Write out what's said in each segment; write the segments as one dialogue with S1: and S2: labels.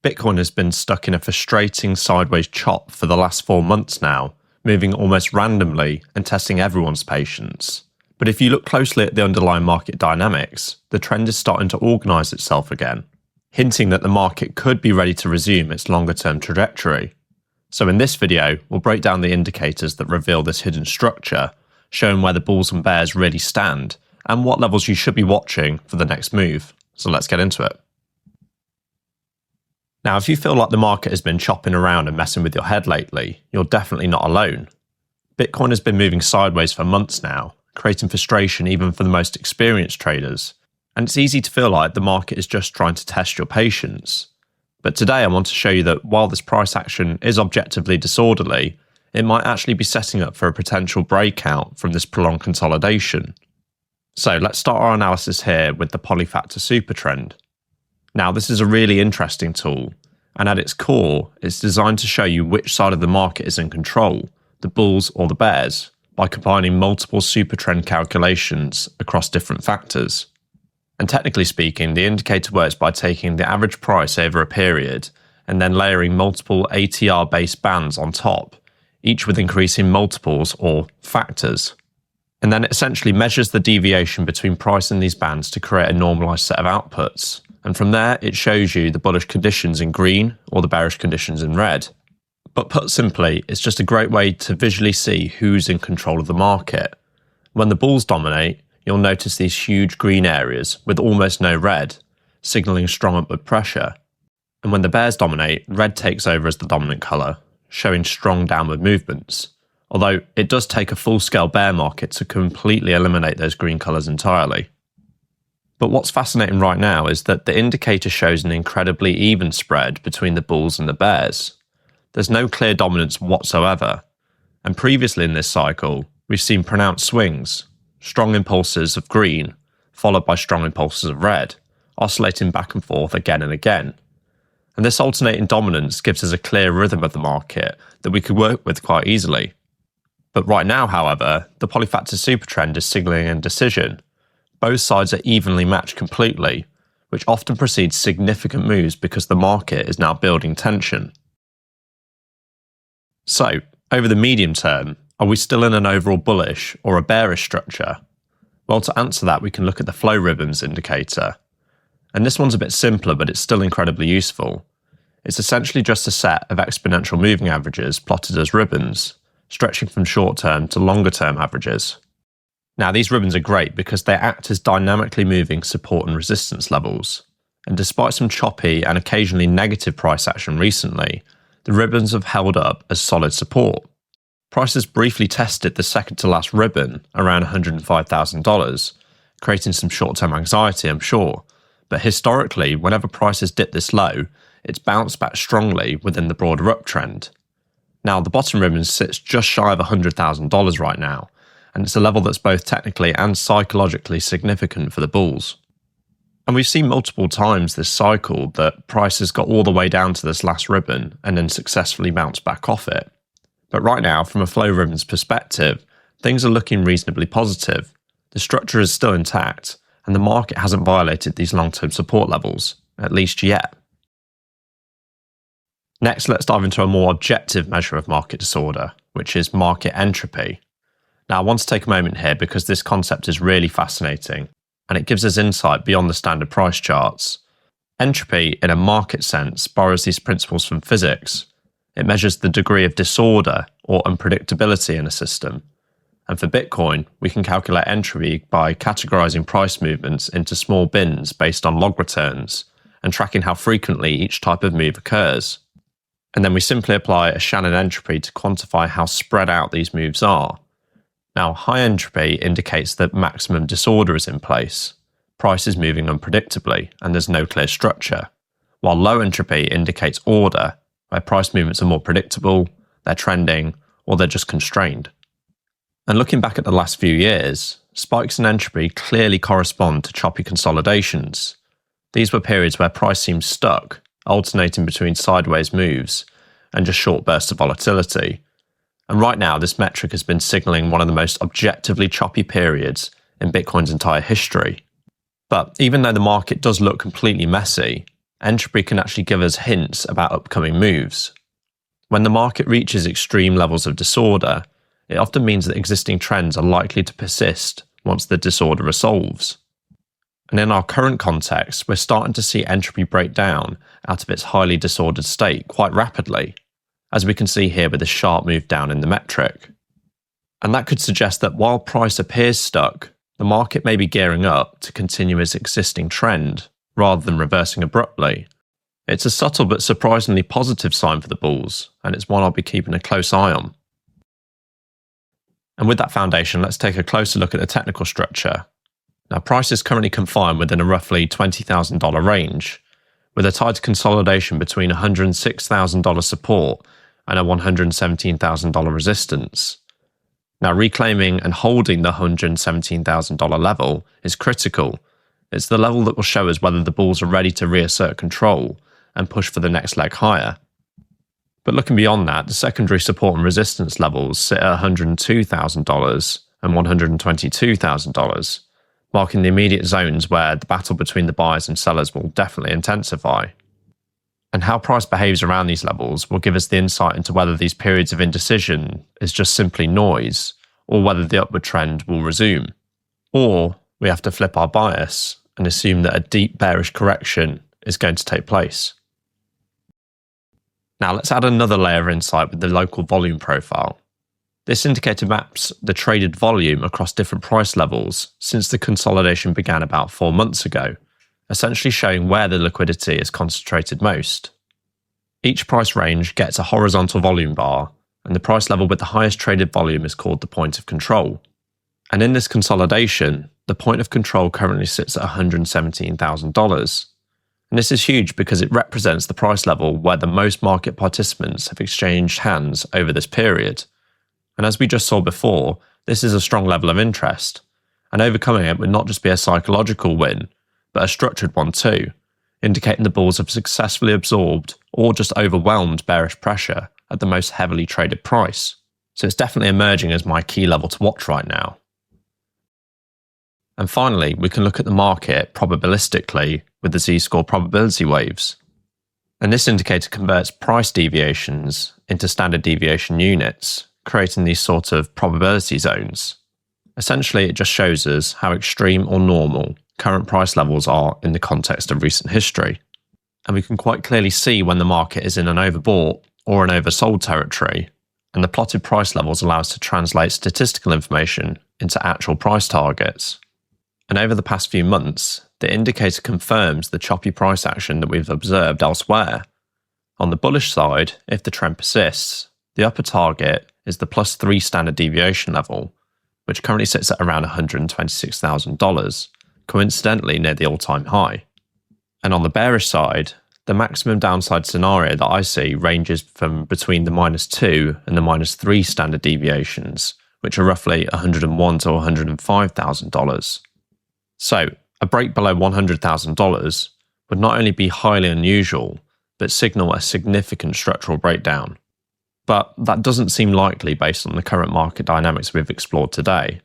S1: Bitcoin has been stuck in a frustrating sideways chop for the last 4 months now, moving almost randomly and testing everyone's patience. But if you look closely at the underlying market dynamics, the trend is starting to organise itself again, hinting that the market could be ready to resume its longer-term trajectory. So in this video, we'll break down the indicators that reveal this hidden structure, showing where the bulls and bears really stand, and what levels you should be watching for the next move. So let's get into it. Now, if you feel like the market has been chopping around and messing with your head lately, you're definitely not alone. Bitcoin has been moving sideways for months now, creating frustration even for the most experienced traders. And it's easy to feel like the market is just trying to test your patience. But today I want to show you that while this price action is objectively disorderly, it might actually be setting up for a potential breakout from this prolonged consolidation. So let's start our analysis here with the Polyfactor SuperTrend. Now, this is a really interesting tool, and at its core, it's designed to show you which side of the market is in control, the bulls or the bears, by combining multiple SuperTrend calculations across different factors. And technically speaking, the indicator works by taking the average price over a period and then layering multiple ATR-based bands on top, each with increasing multiples or factors. And then it essentially measures the deviation between price and these bands to create a normalized set of outputs. And from there, it shows you the bullish conditions in green or the bearish conditions in red. But put simply, it's just a great way to visually see who's in control of the market. When the bulls dominate, you'll notice these huge green areas with almost no red, signaling strong upward pressure. And when the bears dominate, red takes over as the dominant colour, showing strong downward movements. Although it does take a full-scale bear market to completely eliminate those green colours entirely. But what's fascinating right now is that the indicator shows an incredibly even spread between the bulls and the bears. There's no clear dominance whatsoever. And previously in this cycle, we've seen pronounced swings, strong impulses of green, followed by strong impulses of red, oscillating back and forth again and again. And this alternating dominance gives us a clear rhythm of the market that we could work with quite easily. But right now, however, the Polyfactor SuperTrend is signalling indecision. Both sides are evenly matched completely, which often precedes significant moves because the market is now building tension. So, over the medium term, are we still in an overall bullish or a bearish structure? Well, to answer that, we can look at the flow ribbons indicator. And this one's a bit simpler, but it's still incredibly useful. It's essentially just a set of exponential moving averages plotted as ribbons, stretching from short-term to longer-term averages. Now, these ribbons are great because they act as dynamically moving support and resistance levels. And despite some choppy and occasionally negative price action recently, the ribbons have held up as solid support. Prices briefly tested the second to last ribbon around $105,000, creating some short-term anxiety, I'm sure. But historically, whenever prices dip this low, it's bounced back strongly within the broader uptrend. Now, the bottom ribbon sits just shy of $100,000 right now, and it's a level that's both technically and psychologically significant for the bulls. And we've seen multiple times this cycle that prices got all the way down to this last ribbon and then successfully bounced back off it. But right now, from a flow ribbons perspective, things are looking reasonably positive. The structure is still intact, and the market hasn't violated these long-term support levels, at least yet. Next, let's dive into a more objective measure of market disorder, which is market entropy. Now, I want to take a moment here because this concept is really fascinating, and it gives us insight beyond the standard price charts. Entropy, in a market sense, borrows these principles from physics. It measures the degree of disorder or unpredictability in a system. And for Bitcoin, we can calculate entropy by categorizing price movements into small bins based on log returns and tracking how frequently each type of move occurs. And then we simply apply a Shannon entropy to quantify how spread out these moves are. Now, high entropy indicates that maximum disorder is in place. Price is moving unpredictably and there's no clear structure, while low entropy indicates order, where price movements are more predictable, they're trending, or they're just constrained. And looking back at the last few years, spikes in entropy clearly correspond to choppy consolidations. These were periods where price seemed stuck, alternating between sideways moves and just short bursts of volatility. And right now, this metric has been signaling one of the most objectively choppy periods in Bitcoin's entire history. But even though the market does look completely messy, entropy can actually give us hints about upcoming moves. When the market reaches extreme levels of disorder, it often means that existing trends are likely to persist once the disorder resolves. And in our current context, we're starting to see entropy break down out of its highly disordered state quite rapidly, as we can see here with a sharp move down in the metric. And that could suggest that while price appears stuck, the market may be gearing up to continue its existing trend rather than reversing abruptly. It's a subtle but surprisingly positive sign for the bulls, and it's one I'll be keeping a close eye on. And with that foundation, let's take a closer look at the technical structure. Now, price is currently confined within a roughly $20,000 range, with a tight consolidation between $106,000 support and a $117,000 resistance. Now, reclaiming and holding the $117,000 level is critical. It's the level that will show us whether the bulls are ready to reassert control and push for the next leg higher. But looking beyond that, the secondary support and resistance levels sit at $102,000 and $122,000, marking the immediate zones where the battle between the buyers and sellers will definitely intensify. And how price behaves around these levels will give us the insight into whether these periods of indecision is just simply noise, or whether the upward trend will resume. Or we have to flip our bias and assume that a deep bearish correction is going to take place. Now let's add another layer of insight with the local volume profile. This indicator maps the traded volume across different price levels since the consolidation began about 4 months ago, essentially showing where the liquidity is concentrated most. Each price range gets a horizontal volume bar, and the price level with the highest traded volume is called the point of control. And in this consolidation, the point of control currently sits at $117,000. And this is huge because it represents the price level where the most market participants have exchanged hands over this period. And as we just saw before, this is a strong level of interest, and overcoming it would not just be a psychological win, but a structured one too, indicating the bulls have successfully absorbed or just overwhelmed bearish pressure at the most heavily traded price. So it's definitely emerging as my key level to watch right now. And finally, we can look at the market probabilistically with the Z-score probability waves. And this indicator converts price deviations into standard deviation units, creating these sort of probability zones. Essentially, it just shows us how extreme or normal current price levels are in the context of recent history. And we can quite clearly see when the market is in an overbought or an oversold territory, and the plotted price levels allow us to translate statistical information into actual price targets. And over the past few months, the indicator confirms the choppy price action that we've observed elsewhere. On the bullish side, if the trend persists, the upper target is the +3 standard deviation level, which currently sits at around $126,000, coincidentally near the all-time high. And on the bearish side, the maximum downside scenario that I see ranges from between the -2 and the -3 standard deviations, which are roughly $101,000 to $105,000. So, a break below $100,000 would not only be highly unusual, but signal a significant structural breakdown. But that doesn't seem likely based on the current market dynamics we've explored today.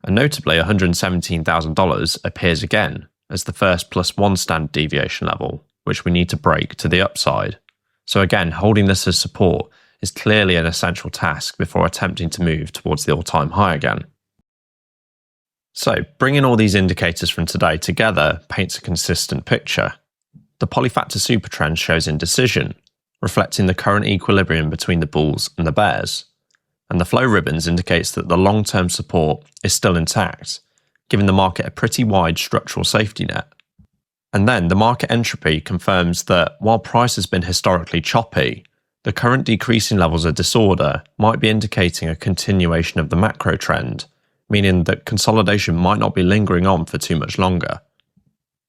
S1: And notably, $117,000 appears again as the first +1 standard deviation level, which we need to break to the upside. So again, holding this as support is clearly an essential task before attempting to move towards the all-time high again. So, bringing all these indicators from today together paints a consistent picture. The Polyfactor SuperTrend shows indecision, reflecting the current equilibrium between the bulls and the bears. And the flow ribbons indicates that the long-term support is still intact, giving the market a pretty wide structural safety net. And then the market entropy confirms that while price has been historically choppy, the current decreasing levels of disorder might be indicating a continuation of the macro trend, meaning that consolidation might not be lingering on for too much longer.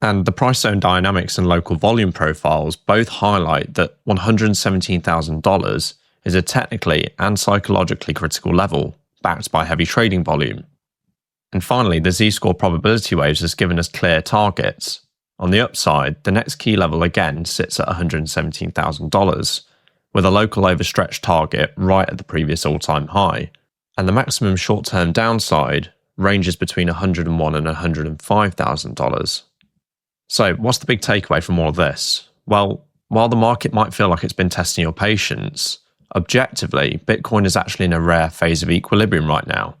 S1: And the price zone dynamics and local volume profiles both highlight that $117,000 is a technically and psychologically critical level, backed by heavy trading volume. And finally, the Z-score probability waves has given us clear targets. On the upside, the next key level again sits at $117,000, with a local overstretch target right at the previous all-time high, and the maximum short-term downside ranges between $101,000 and $105,000. So what's the big takeaway from all of this? Well, while the market might feel like it's been testing your patience, objectively, Bitcoin is actually in a rare phase of equilibrium right now.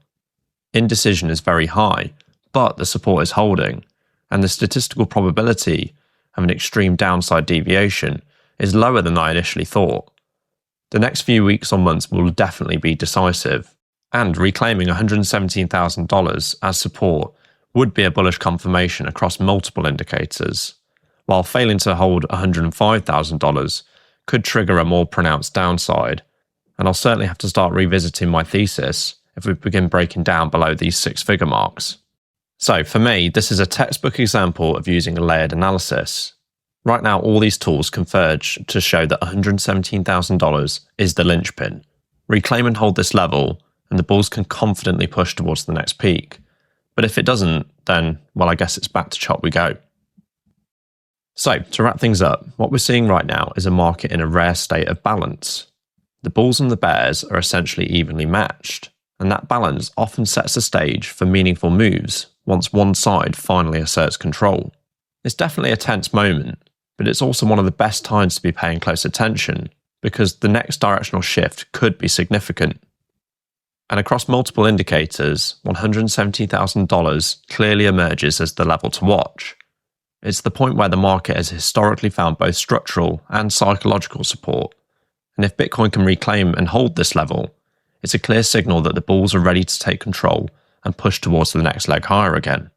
S1: Indecision is very high, but the support is holding, and the statistical probability of an extreme downside deviation is lower than I initially thought. The next few weeks or months will definitely be decisive, and reclaiming $117,000 as support would be a bullish confirmation across multiple indicators, while failing to hold $105,000 could trigger a more pronounced downside, and I'll certainly have to start revisiting my thesis if we begin breaking down below these six-figure marks. So for me, this is a textbook example of using a layered analysis. Right now, all these tools converge to show that $117,000 is the linchpin. Reclaim and hold this level, and the bulls can confidently push towards the next peak. But if it doesn't, then, well, I guess it's back to chop we go. So, to wrap things up, what we're seeing right now is a market in a rare state of balance. The bulls and the bears are essentially evenly matched, and that balance often sets the stage for meaningful moves once one side finally asserts control. It's definitely a tense moment, but it's also one of the best times to be paying close attention, because the next directional shift could be significant. And across multiple indicators, $170,000 clearly emerges as the level to watch. It's the point where the market has historically found both structural and psychological support, and if Bitcoin can reclaim and hold this level, it's a clear signal that the bulls are ready to take control and push towards the next leg higher again.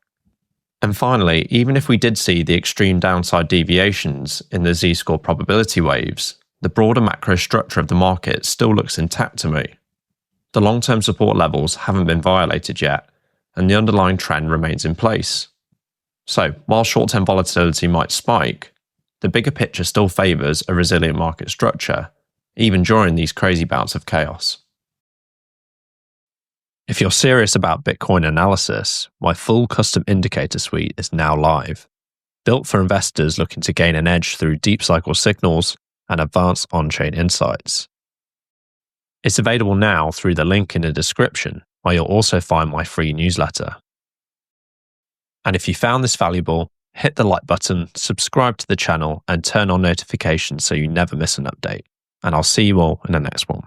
S1: And finally, even if we did see the extreme downside deviations in the Z-score probability waves, the broader macro structure of the market still looks intact to me. The long-term support levels haven't been violated yet, and the underlying trend remains in place. So, while short-term volatility might spike, the bigger picture still favours a resilient market structure, even during these crazy bouts of chaos. If you're serious about Bitcoin analysis, my full custom indicator suite is now live. Built for investors looking to gain an edge through deep cycle signals and advanced on-chain insights. It's available now through the link in the description, where you'll also find my free newsletter. And if you found this valuable, hit the like button, subscribe to the channel, and turn on notifications so you never miss an update. And I'll see you all in the next one.